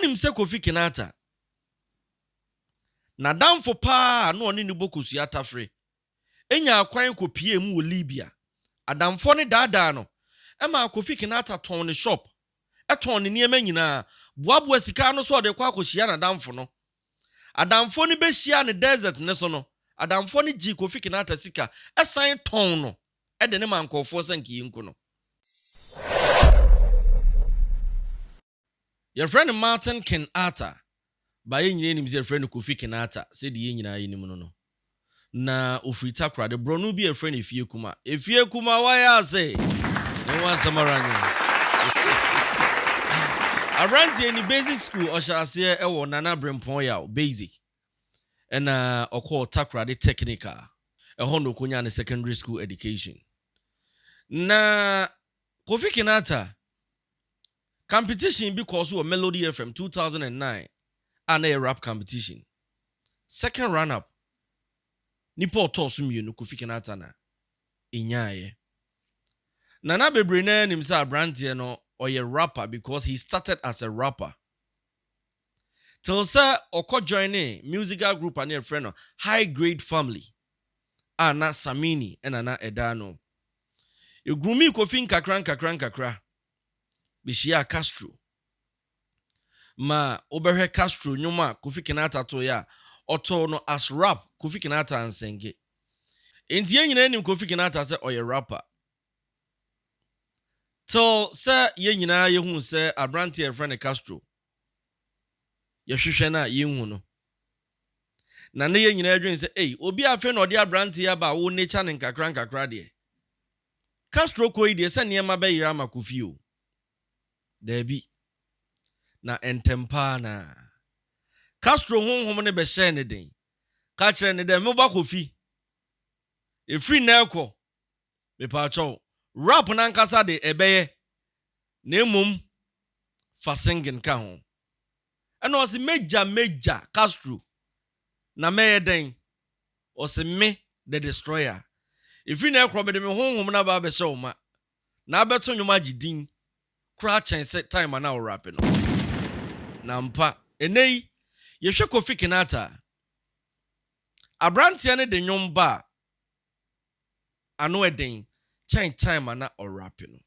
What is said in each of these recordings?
Wonim se Kofi Kinaata. Na damfo pa no oni ni bokosu atafre. Enya akwan kopie mu wo Libya. Adamfo ne daadaa no. Ema Kofi Kinaata ton ne shop. Eton ne niema nyina. Boaboa sika no so de kwa akohia na damfo no. Adamfo ne behia ne desert ne so no. Adamfo ne Djka Kofi Kinaata sika. Esan ton no. Ede ne mankofo sanki yinko no. Your friend Martin Kinaata. Ba ye nyina nim se friend Kofi Kinaata. Se de ye nyina ye nim no. Na ofrita kra de bro no bi a friend efie kuma. Efie kuma wa ya se. Ne wan samaranye. Aranti any basic school or shall say ewo nana brempon ya basic. And oko takra de technical. Hono kunya ne secondary school education. Na Kofi Kinaata competition because of Melody FM 2009 and a rap competition. Second run up. Nipo tosu mienu Kofi Kinaata na inyaye. Nana bebre na nimsa Abrante no or a rapper because he started as a rapper. Till sir oko join musical group and a friend High Grade Family. Ana Samini and ana Edano. You grumi Kofi kakra. Bishia Castro. Ma oberhe Castro nyoma Kofi Kinaata to ya oto no as rap Kofi Kinaata ansenge. Enti ye nyina nim Kofi Kinaata se oye rapper. So sir ye nyina ye hu se Abrante e friend Castro. Ye hwehwe na ye hu no. Na ne ye nyina adwen se obi afe no de Abrante ya ba wo nature ne kakra de. Castro ko ide se ne ma be yira ma Kofi o. Debi. Na entempa na. Castro honhom ne be share ne den. Ka kire ne den me ba Kofi. E free na ekọ. Me pa cho. Rap na nkasa de ebeye. Na emom fa singing ka ho. Eno o se major Castro. Na me den. O se me the destroyer. E free na ekọ be de me honhom na ba be she o ma. Na abeto nwoma gidin. Kra chance time na o rap no. Na mpa enei ye hwe Kofi Kinaata. Abrante ne de nwom ba ano eden time na o rap no.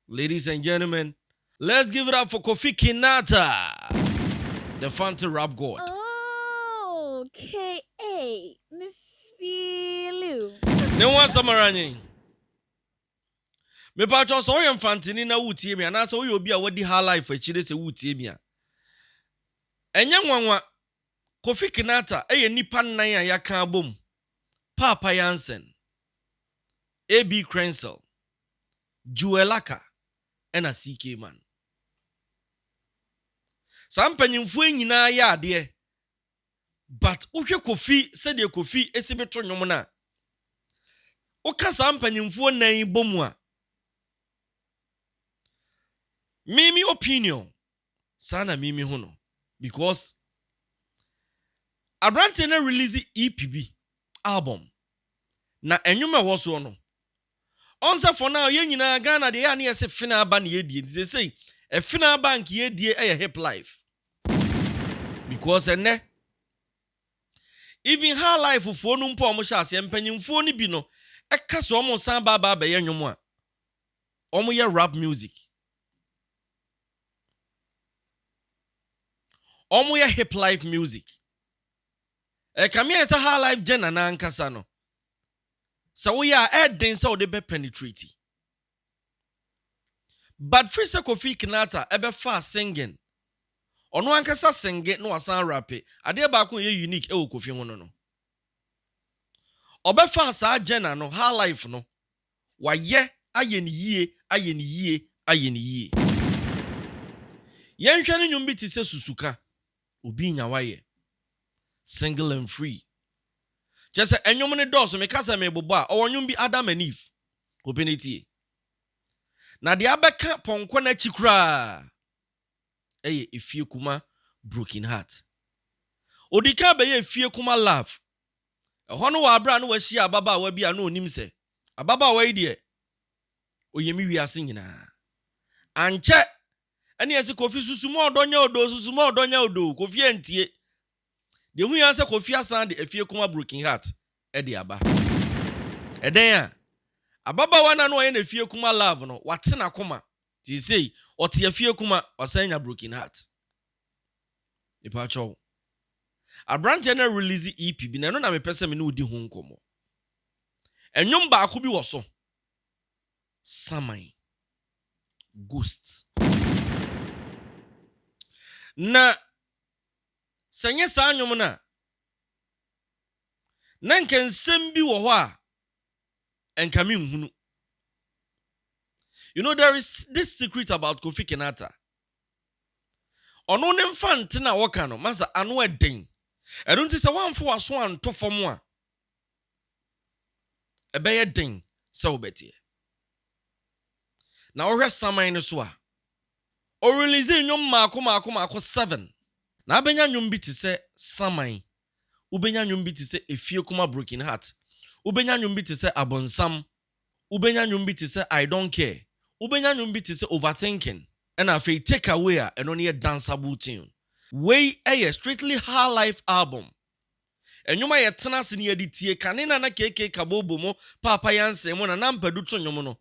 Ladies and gentlemen, let's give it up for Kofi Kinaata, the Fanta rap god. Oh, K.A. Me feel you. Ne wan samaranye. Me pa cho so yem fantini na wutie mi ana so we obi a wadi high life akire se wutie mi a. Enye nwanwa Kofi Kinaata eye nipa nan a yaka abom. Papa Jansen, AB Crensel, Juelaka, and a CK man. Some penyimfo nyina ya ade. But uhwe Kofi said ye Kofi esibeto nwom na. Oka some penyimfo nan bomu a. Mimi opinion. Sana mimi hono. Because Abrante na release EPB album. Na enyuma wo so no. Onse for now ye nyina Ghana de ya na yese fina ba na ye die. They say e fina bank ye die e hip life. Because ene even her life for no mpo omo sha ase empanyimfo ni bi no e ka so omo san ba ye nwom a. Omo ye rap music. Omo ye hip life music. Kame esa high life jena na ankasa no. So we are den so de be penetrate. But free se Kofi Kinaata ebe fa singing. Ono ankasa singe no asan rap. Ade ba ko ye unique e wo Kofi ho no. Obe fa sa jena no high life no. Wa ye aye ni yie. Yen hwe ne nyum bi ti se susuka. Obi nya waye. Single and free. Just enyom ne dose me kasa me bobo a owonyum bi Adam and Eve. Kopenitie. Na de abeka ponko na chikura. Eye efie kuma broken heart. Odika be ye efie kuma love. Eho wa abra no wa hia ababa wa bia no onim se. Ababa wa ide. Oyemi wiase nyina. Anche Ene yesi Kofi susumo odonya odo Kofi entie. De hu yan se Kofi asan de afie kuma broken heart e de aba. Eden a ababa na no ye na afie kuma love no wate na koma. Ti sei ote afie kuma osanya broken heart. Ipa cho. Abrante na release EP bi na no na me pese me no odi ho nkomo. Enwom ba ko bi wo so. Saman. Ghost. Na sanye sa anwom na nkensem bi wo ho a enkame nhunu. You know, there is this secret about Kofi Kinaata. Ono ne mfante na woka no masa ano eden. Eno nti se wanfo aso anto fom a ebeye den se obetie. Na ohwe Saman ne so a o release nyom maako 7. Na abenya nyom bi te se Saman. Ubenya nyom bi te se efie kuma broken heart. Ubenya nyom bi te se abonsam. Ubenya nyom bi te se I don't care. Ubenya nyom bi te se overthinking. And afi take away a eno ne danceable tune. Way a strictly high life album. Enyoma ye tena se ne editie kanena na KK kabobo mo papa yanse mo na nampadu to nyom no.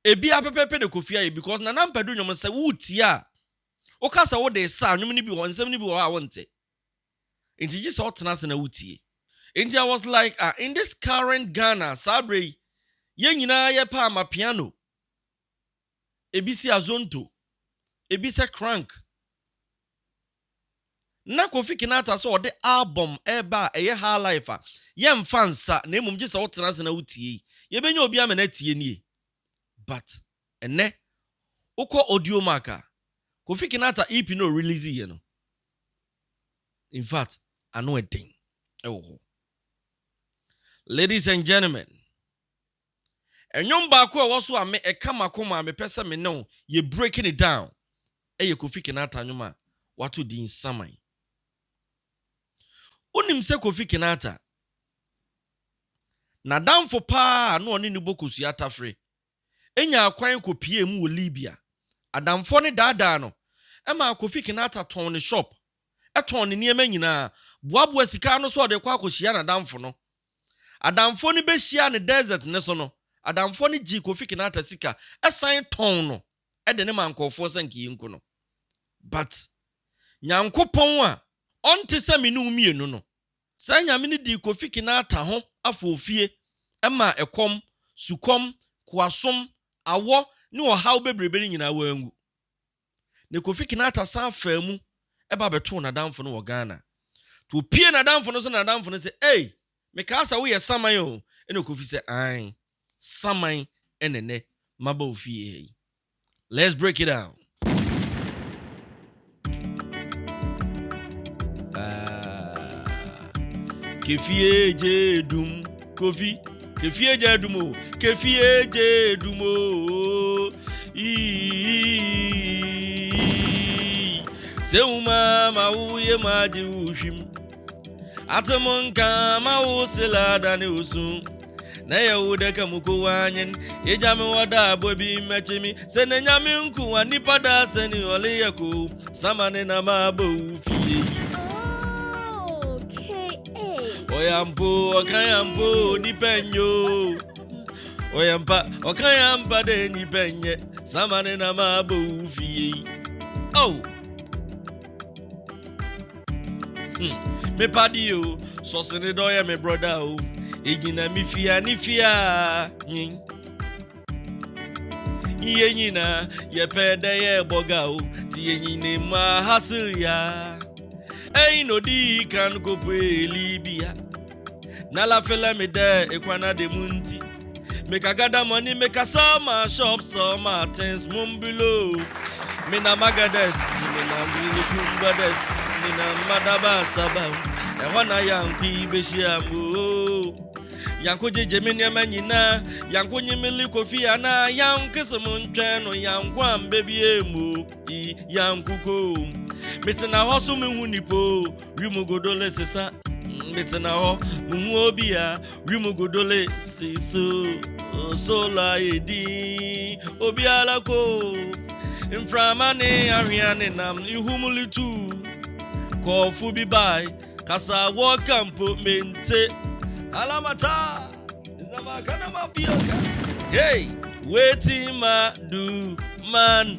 Ebi apepepe de Kofi aye because na nampadu nyom se wuti a. Okasa wo de sa nyom ni bi won nsem ni bi wo a wonte. Inti ji se otena se na wuti. Inti I was like in this current Ghana sabre ye nyina ye pa ma piano. Ebi si azonto. Ebi se crank. Na Kofi Kinaata so the album eba eye high life a ye mfansa na emum gye se wotena se na wutie ye benya obi amana tie nie but ene ukọ audio marker Kofi Kinaata EP no release ye no in fact ano eden ewo. Ladies and gentlemen, enyom ba ko ewo so ame ekama koma me pese me no ye breaking it down eye Kofi Kinaata nyoma wato din Saman. Unim se Kofi Kinaata na damfo pa no oni ni bokosu atafre enya akwan kopie mu wo Libya adamfo ne dada no ema Kofi Kinaata ton ne shop eton ne niema nyina boaboa sika no so de kwa akohia na damfo no adamfo ne behia ne desert ne so no adamfo ne gi Kofi Kinaata sika esan ton no de ne mankofo sanki yinko no but nyankopon a onte se me no mienu no sa nyame ne di Kofi Kinaata ho afofie ema ekom sukom kwasom awo ne ohaw bebrebe nyina wangu ne Kofi Kinaata sa afamu eba beto na damfo no wo Ghana to pie na damfo no so na damfo no se me ka sa wo ye Saman o ene Kofi se ai Saman enene maba ofie. Let's break it down. Kefie je dum Kofi kefie je dum o kefie je dum o se uma ma uye ma ji ushim atamonka ma uselada ne usun na yahuda kamuko wanyen ejame wada abobi mechimi se ne nyame nku anipa da se ni ole yako Saman na mabo ufie. Oyampo okayampo ni penyo oyampa okayampa de ni penye Saman na mabo ufie. Oh me padio so se ne doye me brother o egina mi fia ni fia yin yenyina ye pede ye boga o ti yenyine ma hasu ya no di kan go pe Libya na la fela me de ekwana de munti make a gather money make a summer shop summer things mumbilo me na magades me na mini kumbades me na madaba saba e wana yanki beshia mo yanko jeje me nyama nyina yanko nyimili Kofi ana yanko sumuncheno yanko ambebi emu yanko ko metena ho so me hunipo wimugodole sesa metena ho mu obia wimugodole seso sola edi obiala ko Inframane ahwiane nam ihumulitu. Kofu bi bai kasa wakampo mente. Alamata zamakana mapioka. Hey, waiting ma do man.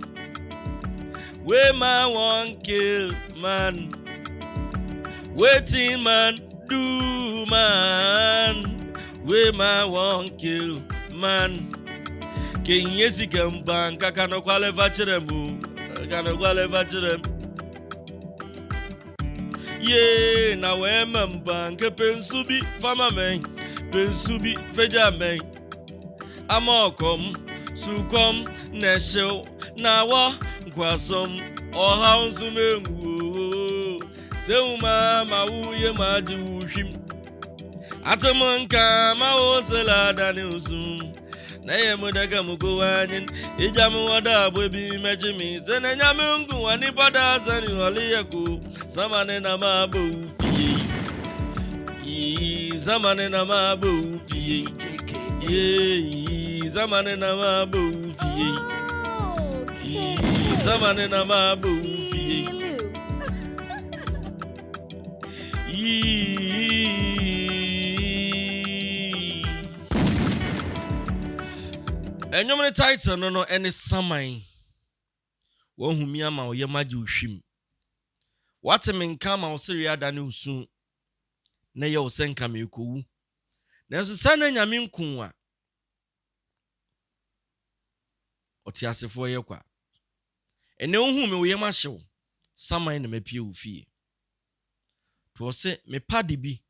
We man one kill man. Waiting man do man. We man one kill man. King yesi kemban kakano kwale vachiremu. Kakano kwale vachiremu. Ye na we memban ke pensubi fama men. Pensubi feja men. Amokom sukom nesho nawa kwasom oha nsumengu. Seuma mauye maji ushim. Atamanka ma osela dani usum. Na ye mudaga mugowanyin ijamu wada bwebi mejimi zene nyamungu wani pada zani waliyaku Samane na mabu fiye Zamane na mabu fiye Zamane na mabu fiye Zamane na mabu fiye Enyomne title no ene Saman. Wo humi ama wo yemaji uhwim. Wate menka ma wo sere adane usu. Na ye wo senka me kowu. Nanso sana nyame nkun a. Oti asefo ye kwa. Ene ohun me wo yema hyew. Saman na mapie wo fie. To se me padi bi.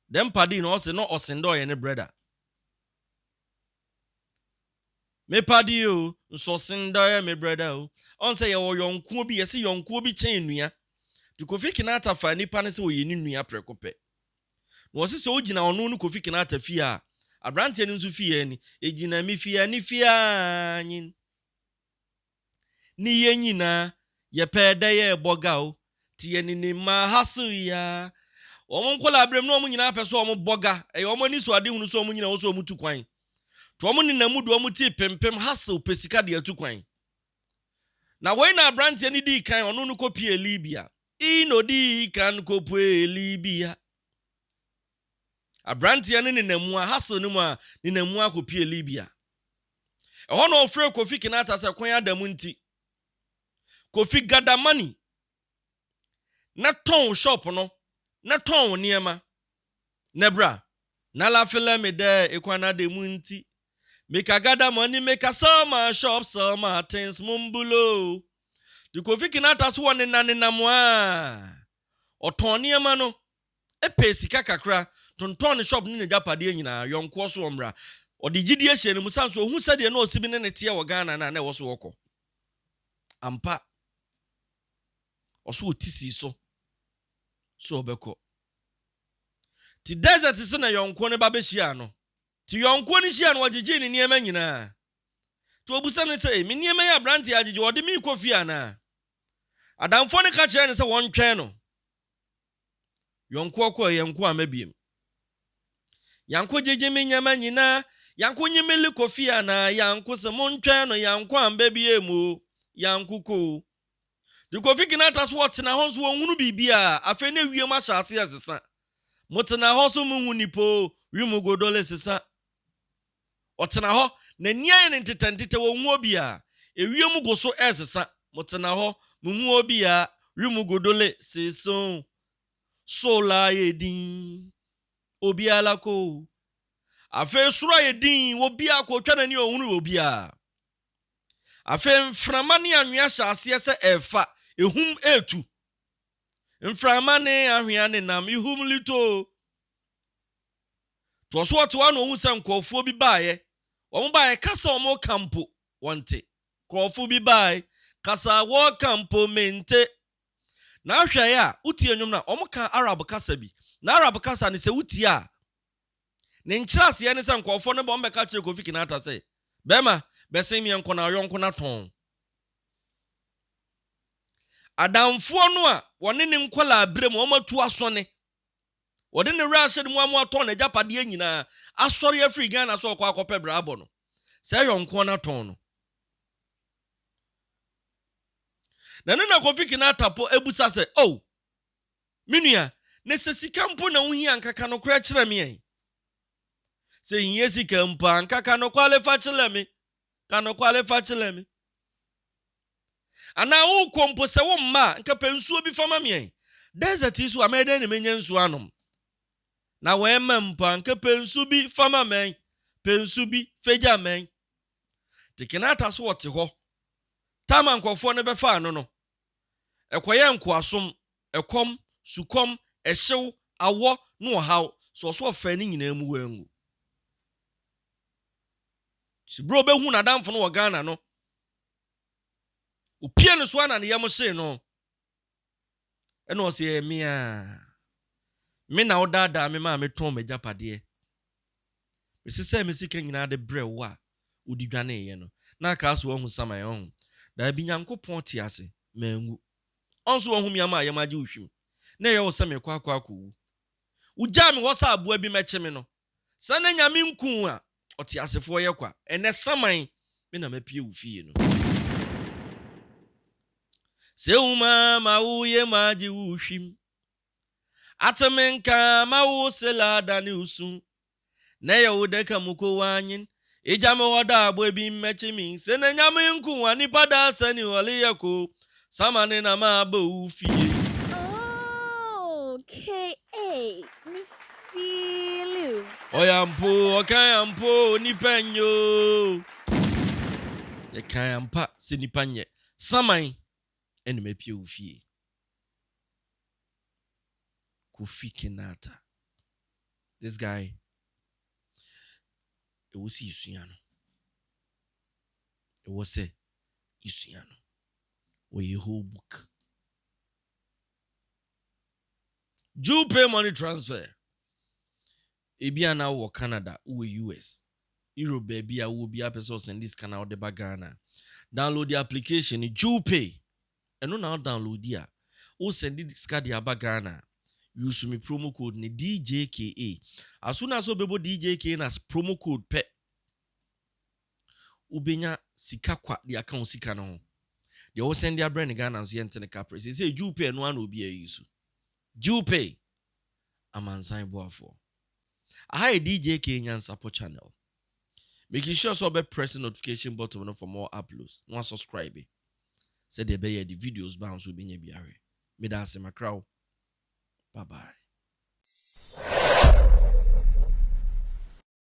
Dem padi no se no osendo ye ne brother. Me padi o so sinda me brother o on say ye wo yonko bi ye se yonko bi chen nua to Kofi Kinaata fa nipa ne se wo ye ni nua prekope no se se ogina ono no Kofi Kinaata fi a abrante ne nso fi ye ni egina mi fi ani fi anyin ni ye nyina ye pede ye boga o ti ye ni ma hasu ya omo nkola abrem no omo nyina peso omo boga e omo ni so ade hunu so omo nyina wo so omo tukwan Tuomu ni namudu omu ti pempem hustle pesika de atukwan. Na we na brand ni di kan onu no kopie Libya. Ino di kan kopie Libya. A brand ni namu a hustle ni mu a ni namu a kopie Libya. E ho no ofre Kofi Kinaata se kwan adamu nti. Kofi gada money. Na ton shop no. Na ton niema. Nebra. Na la fele me de ekwana de mu nti. Make a gather money, make a summer shop, summer things mumbulo. The Kofi Kinaata so one nane namwa. Otoni amano. E pesika kakra. Tonton shop ni ne japade nyina yonko so omra. Odi gidie hye ne musan so hu sade na osibi ne tie wo Ghana na wo so woko. Ampa. Oso otisi so. So obeko. Ti desert so na yonko ne babehia no. Ti yonko ni hia no wagege ni niema nyina. To obusa ne se me niema ya brand ya agege odi mi Kofi ana. Adamfo ne ka kire ne se won twɛn no. Yonko akɔ yonko amabiem. Yanko jeje me nyama nyina, yanko nyimeli Kofi ana, yanko se mon twɛn no yanko ambabie mu, yanko ko. Di Kofi Kinaata so wotena ho so wonhunu bibia, afa ne wiem ahyase asesa. Motena ho so munhu nipo, wimu godole sesa. Otena ho na nia ne ntetantete wonhu obia, ewiem go so esesa. Motena ho munhu obia, wimu godole seso. Sola yedin obiala ko afa sura yedin obia ko twa nani ohunu obia afa mframa ne anwea hyase se efa ehum etu mframa ne ahwea ne nam ehum lito to so to anu ohun se nkofo bi baaye omo baaye kasa omo kampo wonte krofo bi baaye kasa wo kampo mente na ahwɛ ya utie nwom na omuka Arab kasa bi na Arab kasa ne se utie a ne nkyerase ye ne se nkofo ne bombe ka kire Kofi Kinaata se bema besen mi enko na yonko na ton adamfo no a wone ne nkola abrem o matu asone wode ne rase de mu amoton na japade nyina asori afri Ghana, na so kwa akopɛ brabo no se yonko na ton no Na ne na Kofi Kinaata po ebusa se, "Oh, minua, ne se sika mpo na wohia nkaka no kra kyerɛ me en. Se hia sika mpo nkaka no kwale fa kyerɛ me. Ka no kwale fa kyerɛ me. Ana wo kompo se wo mma nka pensuo bi fama me en. Desert isu amede ne menya nsuo anom. Na we mpo nka pensu bi fama men. Pensu bi feja men." Kinaata so wote ho. Tama nkofo ne befa ano no. Ekoye nkoasom, ekom, sukom, ehyew, awo, no ohaw. So ofa ni nyina mu wangu. Si bro be hu na damfo no wo Ghana no. Opie no so ana ne yam hye no. Eno o se me a. Me na odada me ma me ton magyapade. Me se me sika nyina de bre wo a odi dwane ye no. Na ka so hu Saman on. Da bi Nyankopon ti ase mangu. Onso wo hu me ama yam age ohwim. Na ye wo se me kwa wu. Uja me wo sa aboa bi meche me no. Sa na nyame nku a oti asefo ye kwa. Ene Saman me na mapie wo fie no. Se uma ma wo ye ma age ohwim. Atamenka ma wo selada ni usu. Na ye wo deka muko wanyin. Ijame hoda aboa bi meche mi. Se na nyame nku a nipa da sani wole yako. Saman na ma ba wo fie. Okay, me feel you. Oyampo, okayampo, nipanyo. Ye kayampa se nipanye. Saman ene mepie wo fie. Kofi Kinaata. This guy, it was Isuano. It was a Isuano. Or a whole book. Djka money transfer. Ebia na wo Canada, wo US. Europe baby a wo bia person send this kana de bagana. Download the application Djka. And no now download dia. O send this card dia bagana. Use me promo code ni DJKA. As soon as you bebo DJKA as promo code pe. Ubenya sika kwa di account sika no ho. They will send their brand Ghana so yente ne capre. Say Djka no an obi use. Djka amansan boafo. I DJKA nyan support channel. Making sure so be press the notification button for more uploads. No subscribe. Say they be the videos bounce will be biare. Me da se makraw. Bye bye.